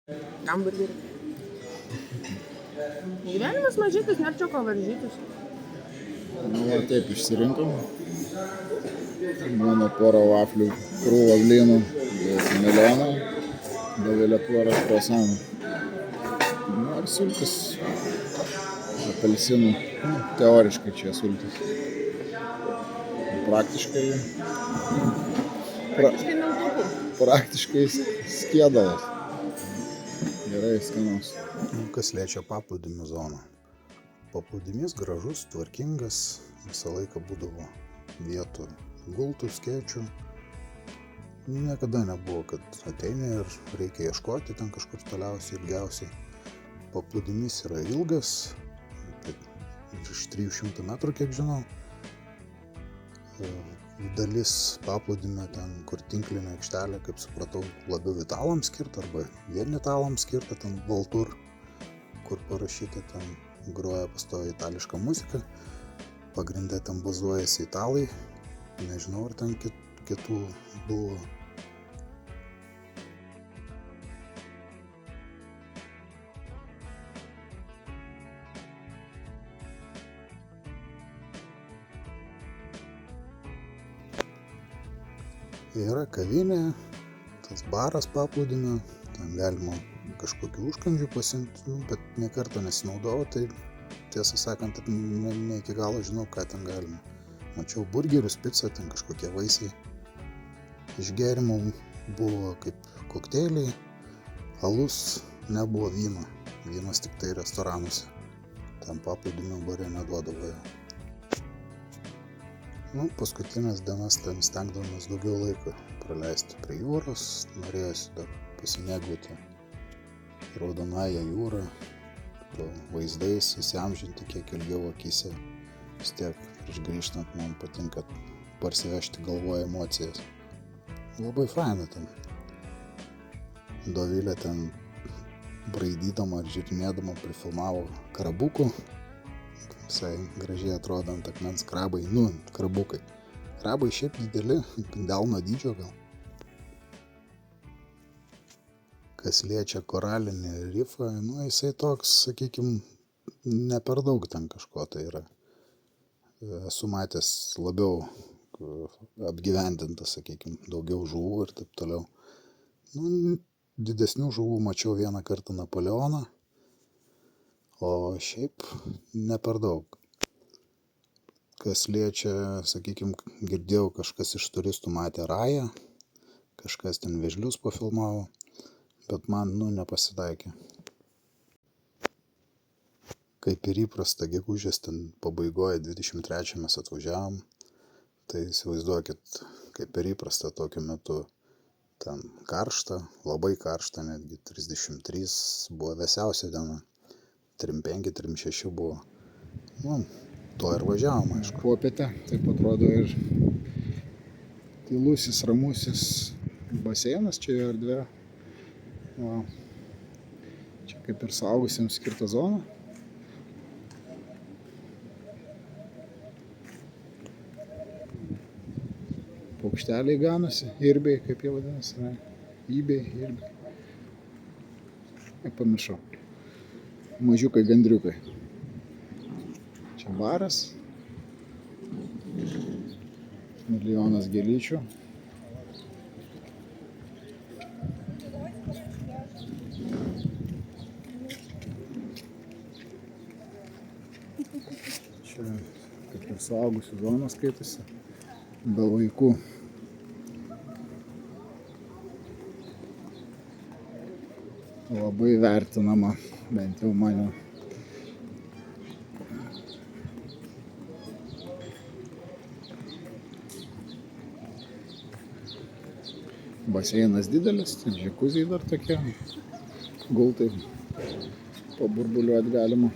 Hamburgerį. Gyvenimas mažytis, nėra čia ko varžytis. Nu, va, taip išsirinkom. Mano porą vaflių, krūvą blynų, melionų, Dovilė porą kruasanų. Nu, ar sultis, apelsinų. Nu, teoriškai čia sultis. Praktiškai Miltukų. praktiškai skėdalas. Gerai, skanaus. Kas liečia paplūdimio zoną. Paplūdimys gražus, tvarkingas, visą laiką būdavo vietų gultų, skėčių. Niekada nebuvo, kad ateini ir reikia ieškoti ten kažkur toliausiai, ilgiausiai. Paplūdimys yra ilgas, iš 300 metrų, kiek žinau. Dalis paplūdimio ten, kur tinklinė aikštelė, kaip supratau, labiau italams skirta arba vien italams skirta, ten Valtur, kur parašyta, ten groja pastoviai itališka muzika, pagrinde ten bazuojasi italai, nežinau, ar ten kitų buvo. Yra kavinė, tas baras paplūdimio, ten galima kažkokių užkandžių pasiimti, bet nė karto nesinaudojau, tai tiesą sakant, ne iki galo žinau, ką ten galima. Mačiau burgerius, pizzą, ten kažkokie vaisiai. Išgėrimų buvo kaip kokteiliai, alus, nebuvo vyno, vynas tik tai restoranuose. Ten paplūdimio bare neduodavo jo. Paskutinės dienas ten stengdavomės daugiau laiko praleisti prie jūros, norėjosi dar pasimėgauti raudonąją jūrą, vaizdais įsiamžinti kiek ilgiau akyse. Vis tiek prieš grįžtant man patinka parsivežti galvoje emocijas. Labai faina ten. Dovilė ten braidydama ar žiūrinėdama prifilmavo krabukų. Visai gražiai atrodo ant akmens krabai, krabukai. Krabai šiaip dideli, delno dydžio gal. Kas liečia koralinį rifą, jisai toks, sakykime, ne per daug ten kažko tai yra. Esu matęs labiau apgyvendintas, sakykime, daugiau žuvų ir taip toliau. Didesnių žuvų mačiau vieną kartą Napoleoną, o šiaip ne per daug. Kas liečia, sakykime, girdėjau, kažkas iš turistų matė rają, kažkas ten vėžlius pafilmavo, bet man, nepasitaikė. Kaip ir įprasta, gegužės ten pabaigoje 23 mes atvažiavom, tai įsivaizduokit, kaip ir įprasta tokiu metu ten karšta, labai karšta, netgi 33 buvo vėsiausia diena. 3,5, 3,6 buvo. To ir važiavom, aišku. Popietę, taip atrodo ir tylusis, ramusis baseinas, čia jo erdvė. Čia kaip ir suaugusiems skirta zona. Paukšteliai ganosi, irbiai, kaip jie vadinasi, ne? Ybiai, irbiai. Pamiršau. Mažiukai gandriukai. Čia baras. Milijonas gėlyčių. Čia kaip ir suaugusių zona skaitosi. Be vaikų. Labai vertinama, bent jau mane. Baseinas didelis, tai džekuziai dar tokie, gultai, paburbuliuoti galima.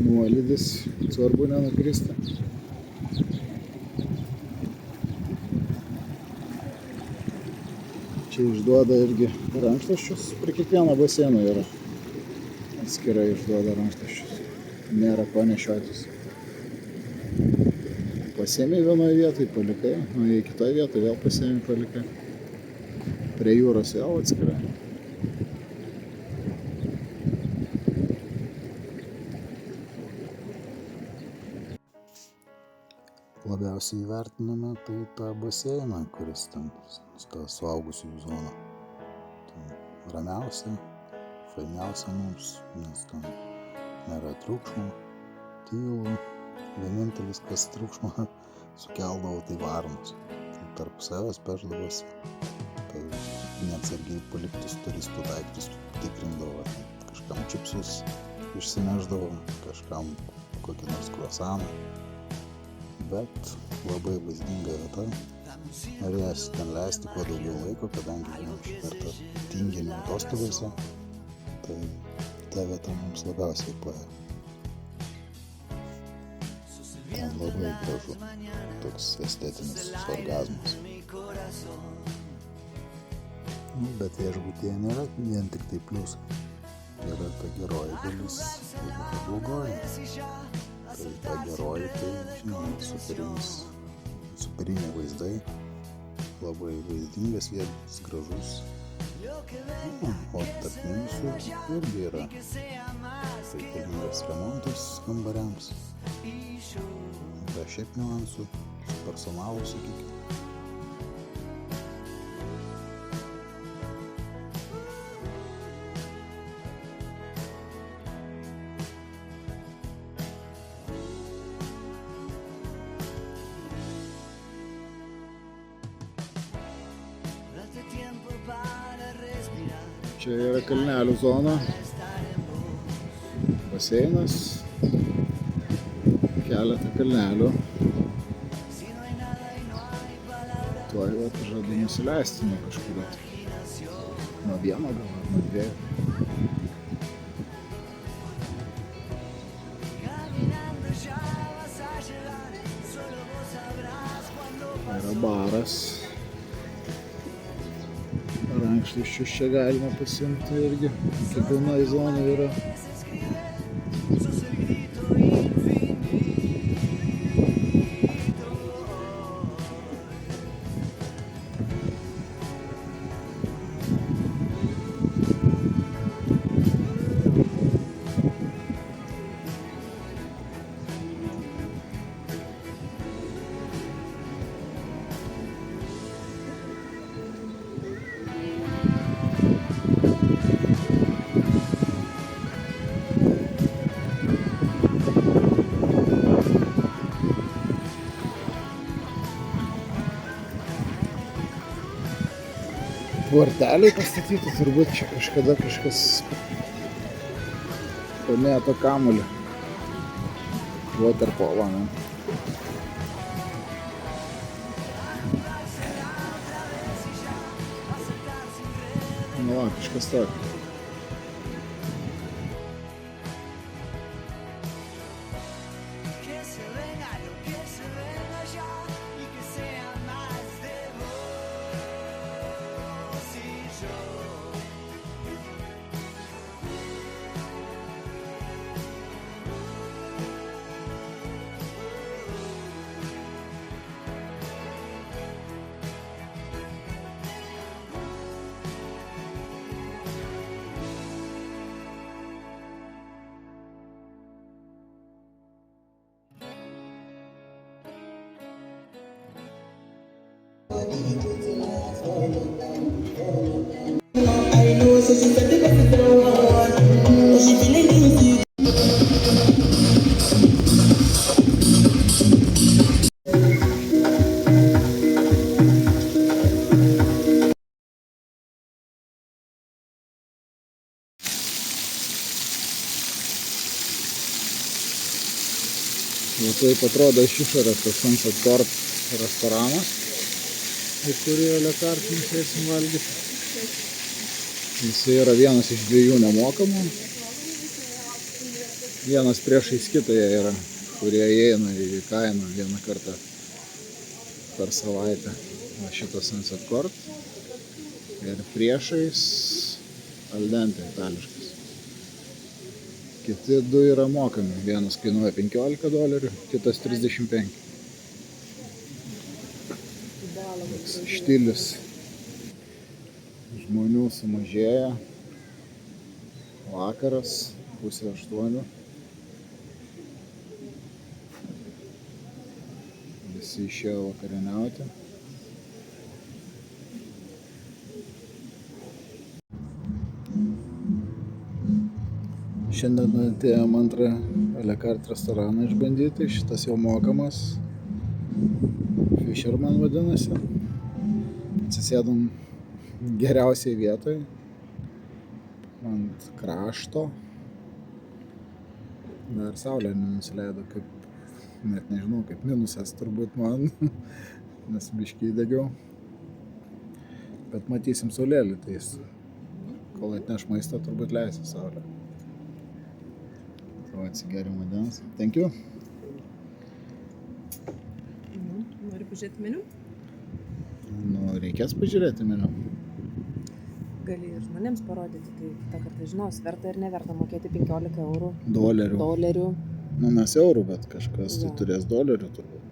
Nuolydis, svarbu nenukristi. Čia išduoda irgi rankšluosčius, prie kiekvieno baseino yra. Atskirai išduoda rankšluosčius. Nėra ko nešiotis. Pasiėmė vienoje vietoje, palikai, o į kitoje vietoje vėl pasiėmė, palikai. Prie jūros vėl atskirai. Labiausiai įvertiname tai tą baseiną, kuris ten tą suaugusiųjų zoną. Ten ramiausia, fainiausia mums, nes ten nėra triukšmo, tylu. Vienintelis, kas triukšmą sukeldavo, tai varnos. Tai tarp savęs pešdavosi. Tai neatsargiai paliktus turistų daiktus tikrindavo. Kažkam čipsus išsineždavo, kažkam kokį nors kruasaną. Bet labai vaizdinga vieta. Norėjosi ten leisti kuo daugiau laiko, kadangi buvom šį kartą tinginių atostogose. Tai ta vieta mums labiausiai paėjo. Ten labai gražu, toks estetinis orgazmas. Bet viešbutyje nėra vien tik tai pliusai. Yra ta geroji dalis ir ta blogoji. Tai ta geroji, tai žinoma, superiniai vaizdai, labai vaizdingas vietas, gražus. O tarp minusų irgi yra reikalingas remontas kambariams. Yra šiaip niuansų, su personalu, sakykime. Čia yra kalnelių zona, baseinas, keletą kalnelių. Tuoj vat žadu nusileisti nuo kažkurio. Nuo vieno gal, ar nuo dviejų. Yra baras. Rankšluosčius čia galima pasiimti irgi, kiekvienai zonai yra. Varteliai pastatyti, turbūt čia kažkada kažkas pamėto kamuolį. Waterpolo, ne? Nu va, kažkas tokio. Taip atrodo iš išorės tas Sunset Court restoranas, į kurį lekartinius eisim valgyti. Jis yra vienas iš dviejų nemokamų. Vienas priešais kitą yra, kurie įeina į kainą vieną kartą per savaitę. O šitas Sunset Court Ir priešais al dente itališkas. Kiti du yra mokami. Vienas kainuoja $15, kitas 35. Toks štilis. Žmonių sumažėja. Vakaras, 7:30. Visi išėjo vakarieniauti. Šiandien atėjom antrą a la carte restoraną išbandyti. Šitas jau mokamas. Fisherman vadinasi. Atsisėdom geriausiai vietoj. Ant krašto. Dar saulė nenusileido, kaip, net nežinau, kaip minusas turbūt man, nes biškį įdegiau. Bet matysim saulėlį, tai jis, kol atneš maistą, turbūt leisi saulę. Tai atsigerim vandens. Thank you. Nori pažiūrėti meniu? Nu, reikės pažiūrėti meniu. Gali ir žmonėms parodyti, tai kitą kartą žinos, verta ir neverta mokėti 15 eurų. Dolerių. Nu, mes eurų, bet kažkas tai turės dolerių turbūt.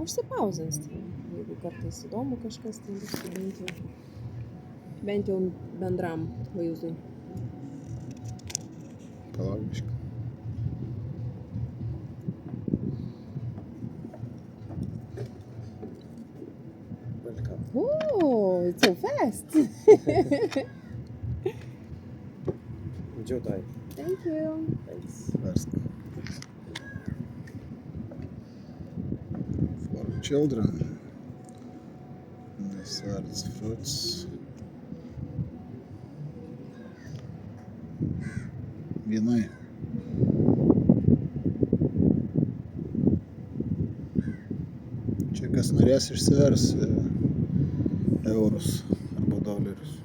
Užsipauzins, tai jeigu kartais įdomu kažkas, tai bent jau bendram vaizdui. Palauk biškį. Oh, it's so fast! Enjoy time. Thank you. Thanks. Versk. For children. Desserts, fruits. Vynai. Čia kas norės išsivers eurus arba dolerius.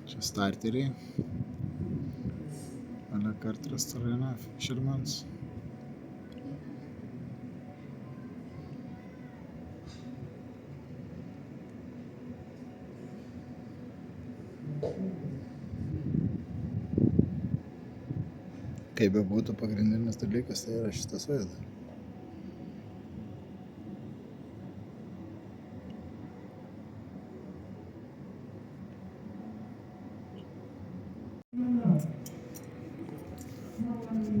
Čia starteriai. A la carte restorane Fisherman's. Kaip be būtų pagrindinis dalykas, tai yra šitas vaizdas.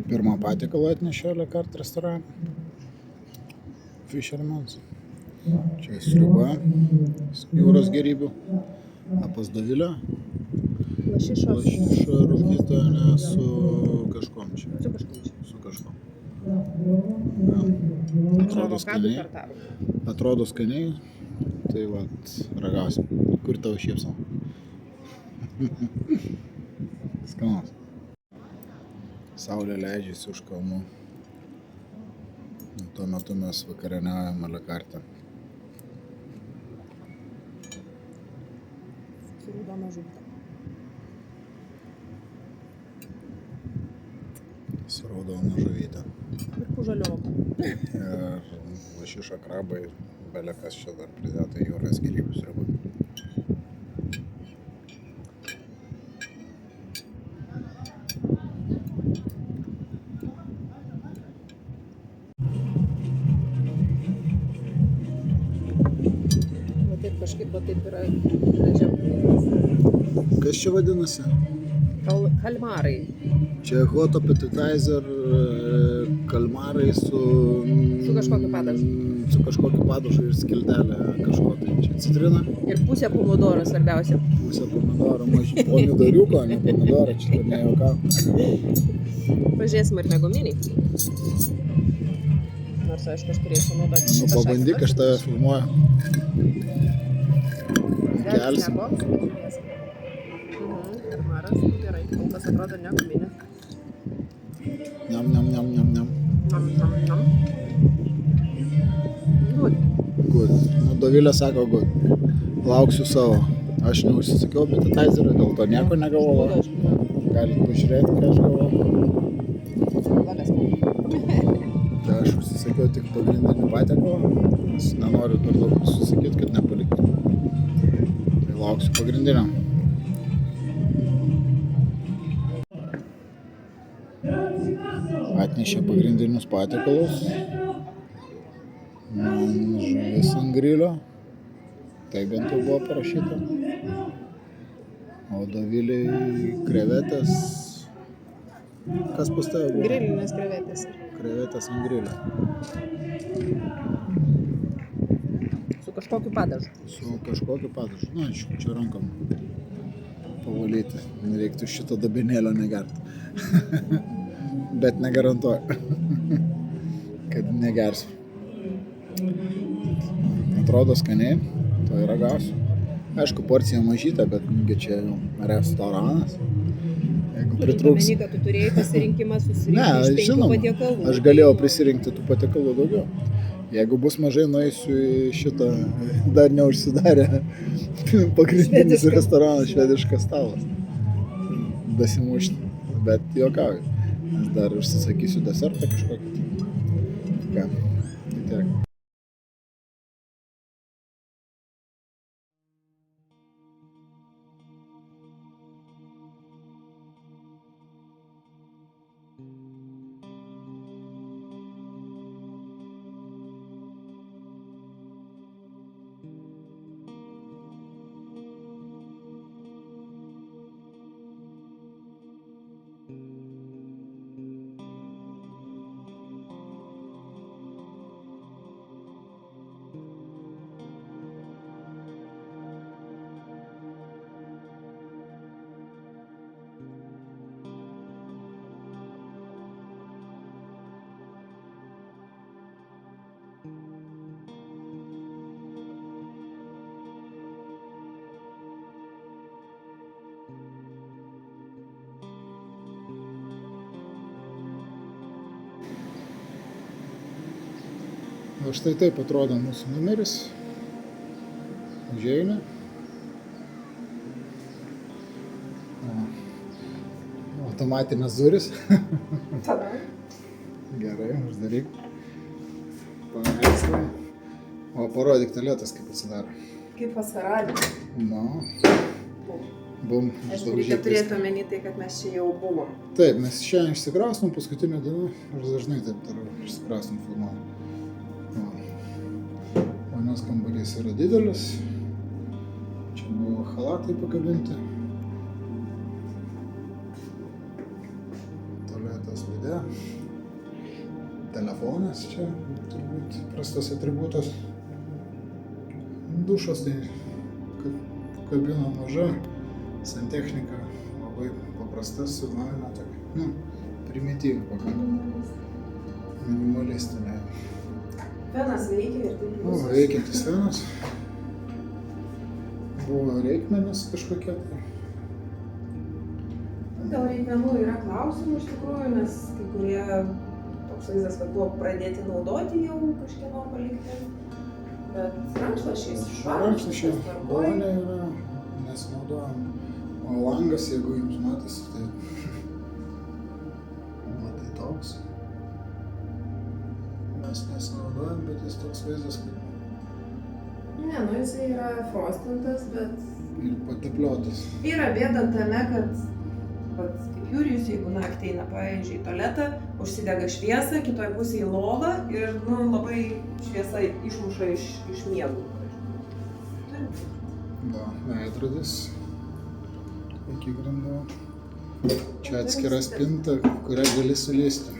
Pirmą patiekalą atnešė a la carte restoraną. Fisherman's. Čia sriuba, jūros gėrybių, pas Dovilę. Lašišos. Lašiša rūkyta, ne, su kažkom čia. Su kažkom čia. Su kažkom. Ja. Atrodo skaniai. Atrodo skaniai. Tai vat, ragausim. Kur tavo šypsena? Skanas. Saulė leidžiasi už kalnų. Tuo metu mes vakarieniaujam a la carte. Su raudona žuvita. Su raudona žuvytė. Ir pužaliova. Ir lašiša, krabai, belekas čia dar pridėta jūros gėrybių sriuba. Kažkaip va taip yra gražiau. Kas čia vadinasi? Kalmarai. Čia hot appetizer, kalmarai su kažkokiu padažu. Su kažkokiu padažu ir skiltelė kažko. Tai čia citrina. Ir pusė pomidoro svarbiausia. Pusė pomidoro, mažai pomidoriuko, ne pomidoro, čia nejaukauk. Pažiūrėsim ir neguminiai. Nors aišku, aš turėčiau naudoti Nu, šitą pabandyk, aš tave filmuoju. Kelsim. Kalmaras, gerai, kol kas atrodo neguminė. Niam. Nam. Dovilė sako, kad lauksiu savo. Aš neužsisakiau appetizerio, dėl to nieko negavau. Galit pažiūrėti, ką aš gavau. Tai aš užsisakiau tik pagrindinį patiekalą, nes nenoriu per daug susakyti, kad nepalikti. Tai lauksiu pagrindinio. Atnešė pagrindinius patiekalus. Man žuvis ant grilio. Tai bent jau buvo parašyta. O Doviliai krevetės. Kas pas tave buvo? Grilinės krevetės. Krevetės ant grilio. Su kažkokiu padažu. Su kažkokiu padažu. Na, čia rankom pavalyti. Reiktų šito dabenėlio negerti. Bet negarantuoju, kad negersiu. Atrodo skaniai, to ir ragausiu. Aišku, porcija mažytė, bet čia jau restoranas. Jeigu pritrūks... Kad tu turėjai pasirinkimą susirinkti iš 5 žinoma, patiekalų. aš galėjau prisirinkti tų patiekalų daugiau. Jeigu bus mažai, nueisiu į šitą dar neužsidarę pagrindinis restoranas, švediškas stalas. Dasimušti, bet juokauju. Nes dar užsisakysiu desertą kažkokį. Ką, tai tiek. O štai taip atrodo mūsų numeris. Užėjome. Automatinės durys. Gerai, uždaryk. Paveikslą. O parodyk tualetas, kaip atsidaro. Kaip paskaralius. Na. Bum. Aišku, reikia turėti omeny tai, kad mes čia jau buvom. Taip, mes šiandien išsikraustom, paskutinę dieną. Aš dažnai taip darau, išsikraustom filmuoju. Ponios kambarys yra didelis. Čia buvo halatai pakabinti. Tualetas vidė. Telefonas čia turbūt prastas atributas. Dušas tai kabina maža. Santechnika labai paprasta, sunalinė tokia. Primityvi pakankamai. Minimalistinė. Fenas veikia ir taip bus. Veikiantis fenas. Buvo reikmenis kažkokie tai. Dėl reikmenų yra klausimų iš tikrųjų, nes kai kurie toks vaizdas, kad buvo pradėti naudoti jau kažkieno palikti. Bet rankšluosčiais švarūs. Rankšluosčiai bonė yra, nesinaudojam. O langas, jeigu jums matosi, tai... tai toks. Mes nesinaudojam, bet jis toks vaizdas, kad... Ne, jisai yra frostintas, bet... Ir patepliotas. Yra bėda tame, kad kaip Jurijus, jeigu naktį eina, pavyzdžiui, į tualetą, užsidega šviesą, kitoj pusėje lovą ir labai šviesa išmuša iš miegų. Veidrodis. Iki grindų. Čia atskira spinta, kurią gali sulysti.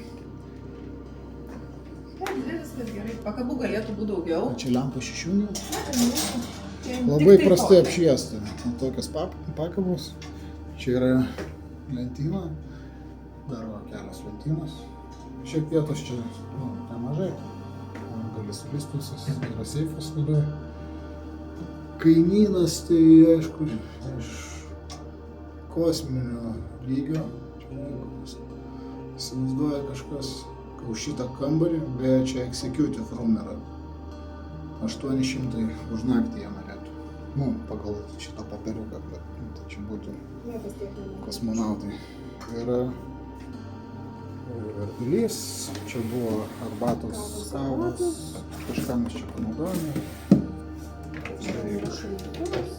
Viskas gerai. Pakabų galėtų būti daugiau. O čia lempa šešiūnė. Labai prastai apšviesta. Tokios pakabos. Čia yra lentyna. Dar va kelios lentynos. Šiek vietos čia nemažai. Gali sulysti visas. Yra seifas viduje. Kainynas tai aišku iš kosminio lygio. Čia įsivaizduoja kažkas už šitą kambarį, beje čia executive room yra. 800 už naktį jie norėtų. Nu, pagal šitą popieriuką, bet tai čia būtų Niekas tiek nemoka. kosmonautai. Yra verdulys, čia buvo arbatos kavos, kažką mes čia panaudojame. Čia yra šaldytuvas.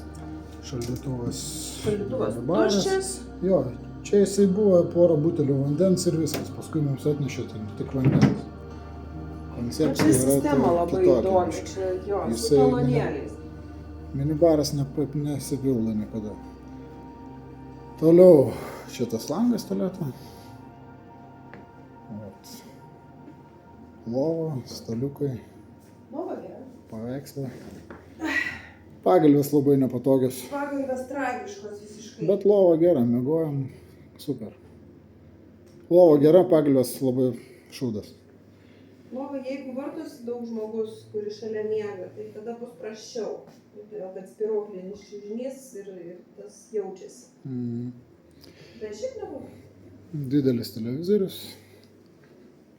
Šaldytuvas. Šaldytuvas baras. tuščias. Jo, čia jisai buvo porą butelių vandens ir viskas, paskui mums atnešė ten tik vandens. Čia Koncepcija yra sistema labai kitokia. įdomi. Čia jo, su Jisai talonėliais. Minibaras nesipildo niekada. Toliau šitas langas tualeto. Vat. Lova, staliukai, Lova gera. paveikslai. Pagalvės labai nepatogios. Pagalvės tragiškos visiškai. Bet lova gera, miegojom, super. Lova gera, pagalvės labai šūdas. Lova, jeigu vartosi daug žmogus, kuris šalia miega, tai tada bus prasčiau. Todėl, kad spiruoklinis čiužinys ir tas jaučiasi. Bet šiaip nebuvo. Didelis televizorius.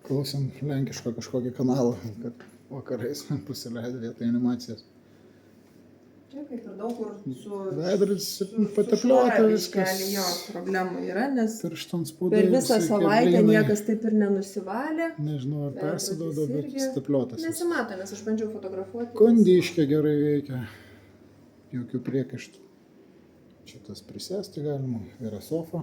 Klausėm lenkišką kažkokį kanalą, kad vakarais pasileido vietoj animacijas. Čia kaip ir daug kur su... Veidrodis su patepliuota švara viskas. biškelį, Jo, problemų yra, nes Pirštant spaudai. per visą visokie savaitę blynai. niekas taip ir nenusivalė. Nežinau, ar Veidrodis persiduoda, bet irgi stepliotas. Nesimato, nes aš bandžiau fotografuoti. Kondiškė gerai veikia. Jokių priekaištų. Čia tas prisėsti galima. Yra sofa.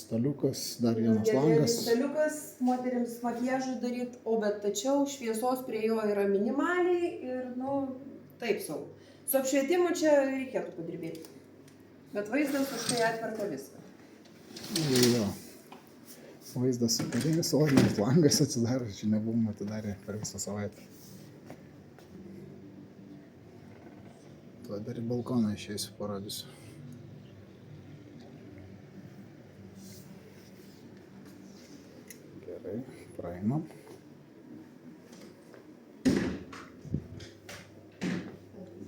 Staliukas, dar vienas langas. Staliukas moteriams makiažui daryti, bet tačiau šviesos prie jo yra minimaliai ir, taip sau. Su apšvietimu čia reikėtų padirbėti. Bet vaizdas už tai atperka viską. Jo. Vaizdas superinis, orinis langas atsidaro, čia nebuvom atidarę per visą savaitę. Tuo dar į balkoną išeisiu, parodysiu. Gerai, praeinam.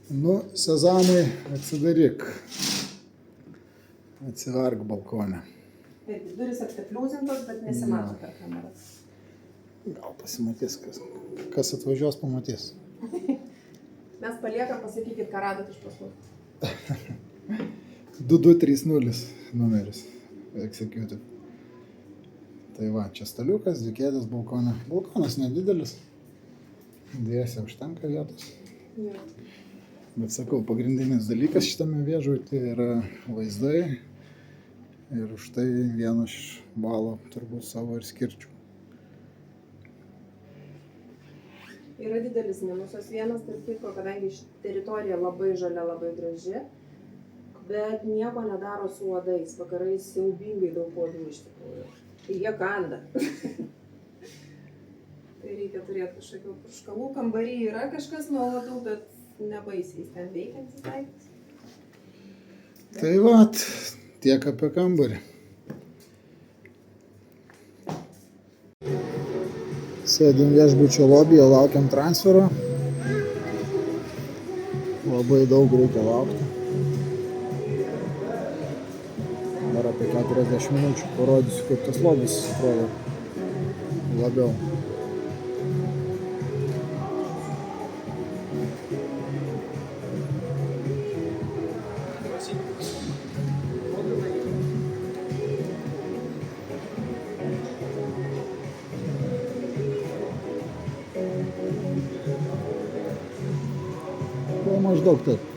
Nu, Sezamai, atsidaryk. Atsiverk balkonę. Irgi durys aptepliūzintos, bet nesimato per kamerą. Gal pasimatys, kas atvažiuos, pamatys. Mes paliekam, pasakykit, ką radot iš paslaugų. 2230 numeris. Executive. Tai va, čia staliukas, dvi kėdės balkone. Balkonas nedidelis. Dviese užtenka vietos. Jo. Bet sakau, pagrindinis dalykas šitame viešbutyje yra vaizdai. Ir už tai vieno iš balo turbūt savo ir skirčiau. Yra didelis minusas vienas, tarp kitko, kadangi teritorija labai žalia, labai graži, bet nieko nedaro su uodais. Vakarais siaubingai daug uodų iš tikrųjų. Tai jie kanda. Tai reikia turėti kažkokių purškalų. Kambarį yra kažkas nuo uodų, bet nebaisiai ten veikiantis daiktas. Tai va, tiek apie kambarį. Sėdim viešbučio lobyje, laukiam transfero. Labai daug reikia laukti. Dar apie 40 minučių parodysiu, kaip tas lobis atrodo labiau. Maždaug taip.